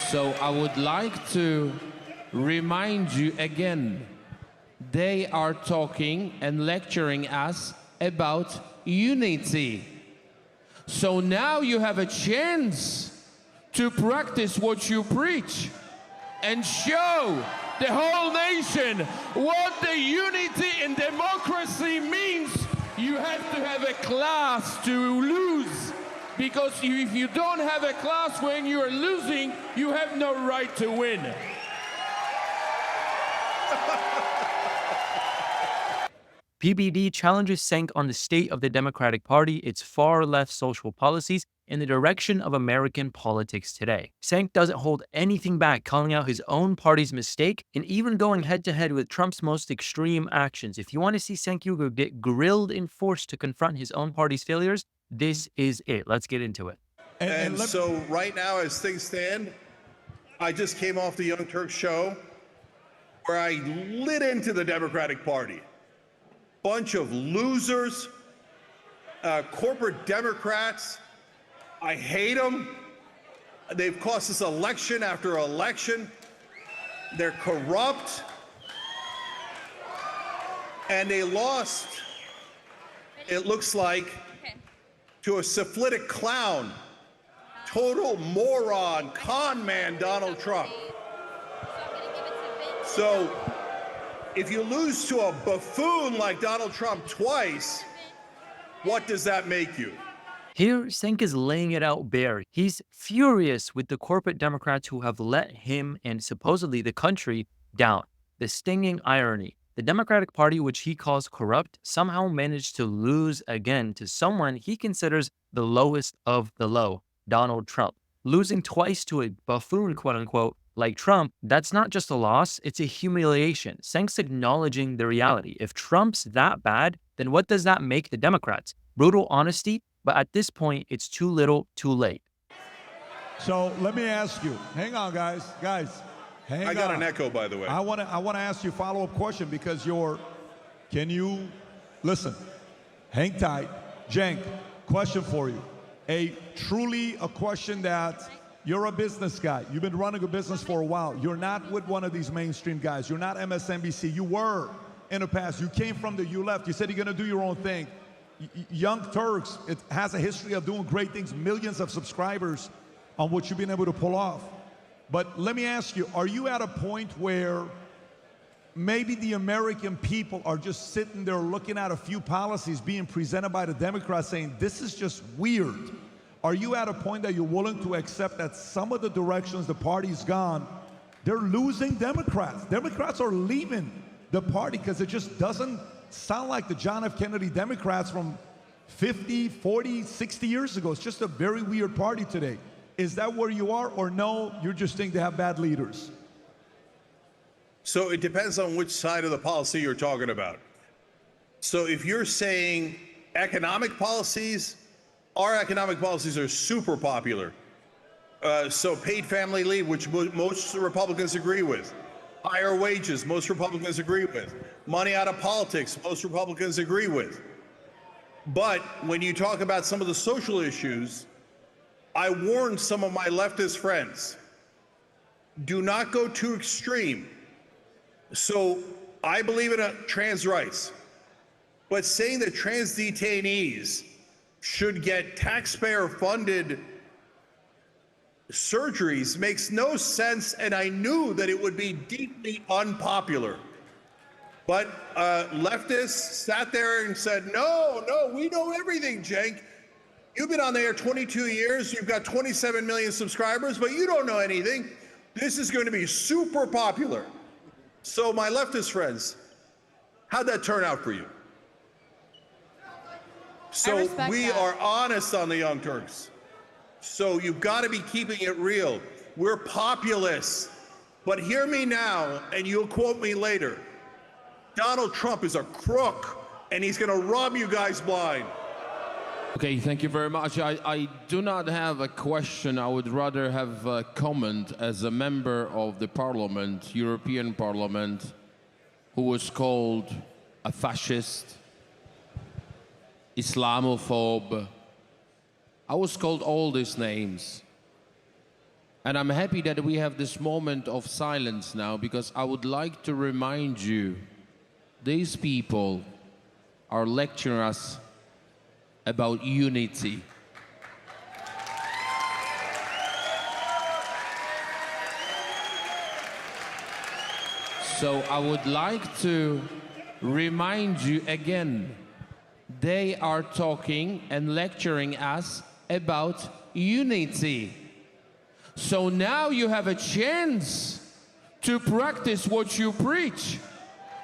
So I would like to remind you again, they are talking and lecturing us about unity. So now you have a chance to practice what you preach and show the whole nation what the unity in democracy means. You have to have a class to lose, because if you don't have a class when you're losing, you have no right to win. PBD challenges Cenk on the state of the Democratic Party, its far-left social policies, and the direction of American politics today. Cenk doesn't hold anything back, calling out his own party's mistake and even going head-to-head with Trump's most extreme actions. If you want to see Cenk Uygur get grilled and forced to confront his own party's failures, this is it. Let's get into it. And so right now, as things stand, I just came off the Young Turks show where I lit into the Democratic Party. Bunch of losers, corporate Democrats. I hate them. They've cost us election after election. They're corrupt. And they lost, it looks like, to a syphilitic clown, total moron, con man, Donald Trump. So, if you lose to a buffoon like Donald Trump twice, what does that make you? Here, Cenk is laying it out bare. He's furious with the corporate Democrats who have let him and supposedly the country down. The stinging irony. The Democratic Party, which he calls corrupt, somehow managed to lose again to someone he considers the lowest of the low, Donald Trump. Losing twice to a buffoon, quote-unquote, like Trump, that's not just a loss, it's a humiliation. Cenk's acknowledging the reality. If Trump's that bad, then what does that make the Democrats? Brutal honesty, but at this point, it's too little, too late. So let me ask you, hang on, guys, hang on. I got an echo, by the way. I want to ask you a follow-up question because can you, listen, hang tight. Cenk, question for you. A question that you're a business guy. You've been running a business for a while. You're not with one of these mainstream guys. You're not MSNBC. You were in the past. You came from you left. You said you're going to do your own thing. Young Turks, it has a history of doing great things, millions of subscribers on what you've been able to pull off. But let me ask you, are you at a point where maybe the American people are just sitting there looking at a few policies being presented by the Democrats saying, this is just weird? Are you at a point that you're willing to accept that some of the directions the party's gone, they're losing Democrats? Democrats are leaving the party because it just doesn't sound like the John F. Kennedy Democrats from 50, 40, 60 years ago. It's just a very weird party today. Is that where you are, or no, you're just think they have bad leaders? So it depends on which side of the policy you're talking about. So if you're saying economic policies, our economic policies are super popular. So paid family leave, which most Republicans agree with. Higher wages, most Republicans agree with. Money out of politics, most Republicans agree with. But when you talk about some of the social issues, I warned some of my leftist friends, do not go too extreme. So I believe in trans rights, but saying that trans detainees should get taxpayer-funded surgeries makes no sense, and I knew that it would be deeply unpopular. But leftists sat there and said, no, we know everything, Cenk. You've been on the air 22 years, you've got 27 million subscribers, but you don't know anything. This is going to be super popular. So my leftist friends, how'd that turn out for you? So we are honest on the Young Turks. So you've got to be keeping it real. We're populists. But hear me now, and you'll quote me later. Donald Trump is a crook, and he's going to rob you guys blind. Okay, thank you very much. I do not have a question. I would rather have a comment as a member of the Parliament, European Parliament, who was called a fascist, Islamophobe. I was called all these names. And I'm happy that we have this moment of silence now, because I would like to remind you, these people are lecturing us about unity. So I would like to remind you again, they are talking and lecturing us about unity. So now you have a chance to practice what you preach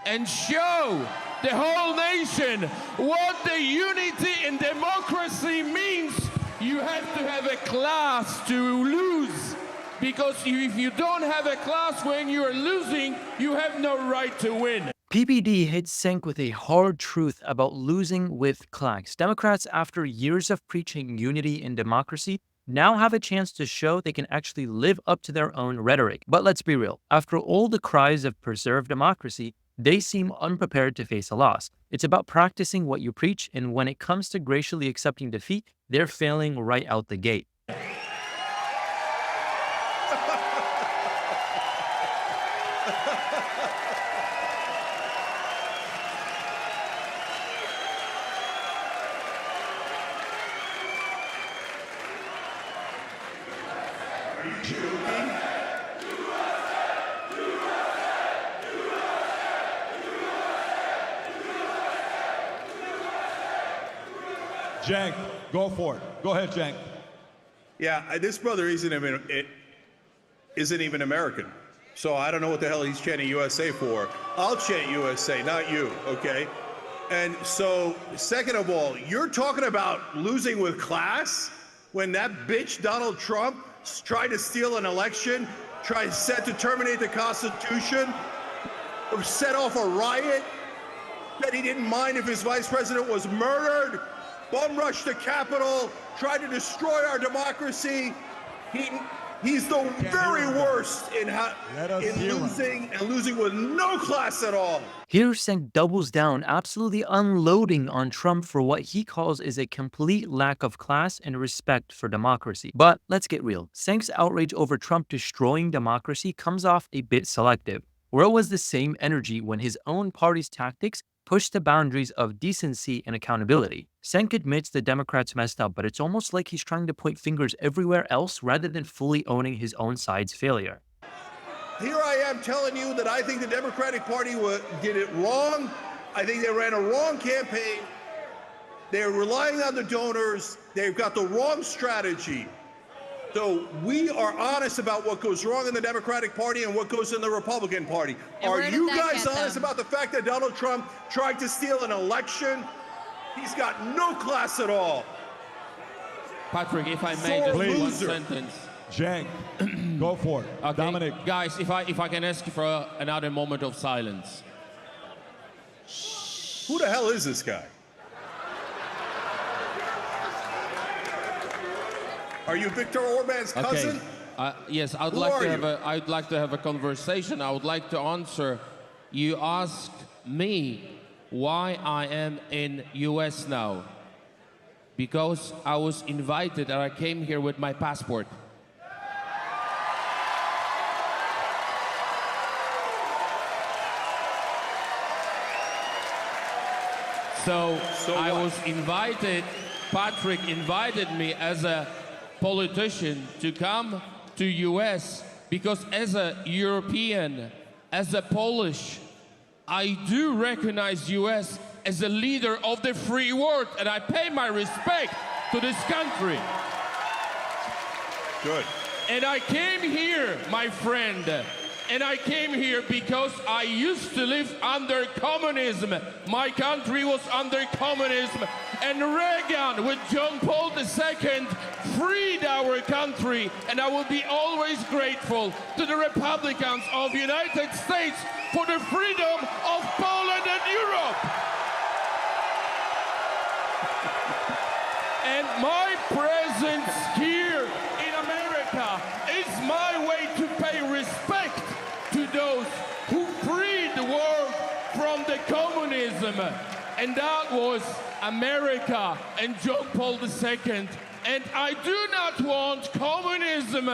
and show the whole nation what the unity in democracy means. You have to have a class to lose, because if you don't have a class when you're losing, you have no right to win. PBD hits Cenk with a hard truth about losing with class. Democrats, after years of preaching unity and democracy, now have a chance to show they can actually live up to their own rhetoric. But let's be real, after all the cries of preserve democracy, they seem unprepared to face a loss. It's about practicing what you preach, and when it comes to graciously accepting defeat, they're failing right out the gate. Cenk, go for it. Go ahead, Cenk. Yeah, this brother isn't even American. So I don't know what the hell he's chanting USA for. I'll chant USA, not you, okay? And so, second of all, you're talking about losing with class when that bitch Donald Trump tried to steal an election, set to terminate the Constitution, or set off a riot, that he didn't mind if his vice president was murdered, bum rushed the Capitol, tried to destroy our democracy. He's the very worst in losing with no class at all. Here, Cenk doubles down, absolutely unloading on Trump for what he calls is a complete lack of class and respect for democracy. But let's get real. Cenk's outrage over Trump destroying democracy comes off a bit selective. Where was the same energy when his own party's tactics pushed the boundaries of decency and accountability? Cenk admits the Democrats messed up, but it's almost like he's trying to point fingers everywhere else rather than fully owning his own side's failure. Here I am telling you that I think the Democratic Party did it wrong. I think they ran a wrong campaign. They're relying on the donors. They've got the wrong strategy. So we are honest about what goes wrong in the Democratic Party and what goes in the Republican Party. Are you guys honest about the fact that Donald Trump tried to steal an election? He's got no class at all. Patrick, if I may, just one sentence. Cenk, go for it. Okay. Dominic. Guys, if I can ask you for another moment of silence. Who the hell is this guy? Are you Viktor Orban's cousin? Okay. Yes, I'd like to have a conversation. I would like to answer. You asked me why I am in US now. Because I was invited and I came here with my passport. So I was invited, Patrick invited me as a politician to come to US because as a European, as a Polish, I do recognize US as a leader of the free world, and I pay my respect to this country. Good. And I came here, my friend, and I came here because I used to live under communism. My country was under communism, and Reagan with John Paul II freed our country, and I will be always grateful to the Republicans of the United States for the freedom of Poland and Europe. And my presence here in America is my way to pay respect to those who freed the world from the communism. And that was America and John Paul II. And I do not want communism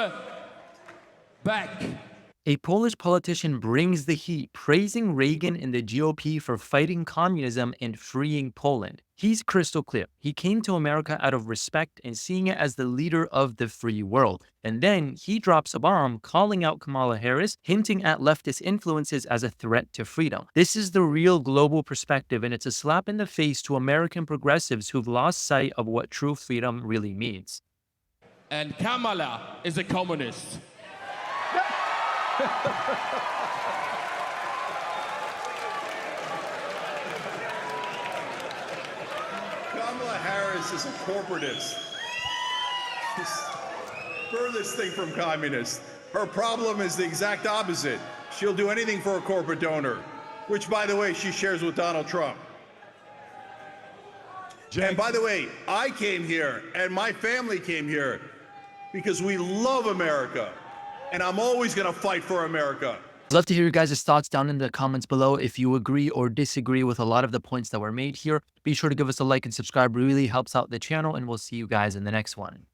back. A Polish politician brings the heat, praising Reagan and the GOP for fighting communism and freeing Poland. He's crystal clear. He came to America out of respect and seeing it as the leader of the free world. And then he drops a bomb, calling out Kamala Harris, hinting at leftist influences as a threat to freedom. This is the real global perspective, and it's a slap in the face to American progressives who've lost sight of what true freedom really means. And Kamala is a communist. Kamala Harris is a corporatist. She's furthest thing from communist. Her problem is the exact opposite. She'll do anything for a corporate donor, which, by the way, she shares with Donald Trump. And by the way, I came here and my family came here because we love America. And I'm always going to fight for America. I'd love to hear your guys' thoughts down in the comments below. If you agree or disagree with a lot of the points that were made here, be sure to give us a like and subscribe. It really helps out the channel, and we'll see you guys in the next one.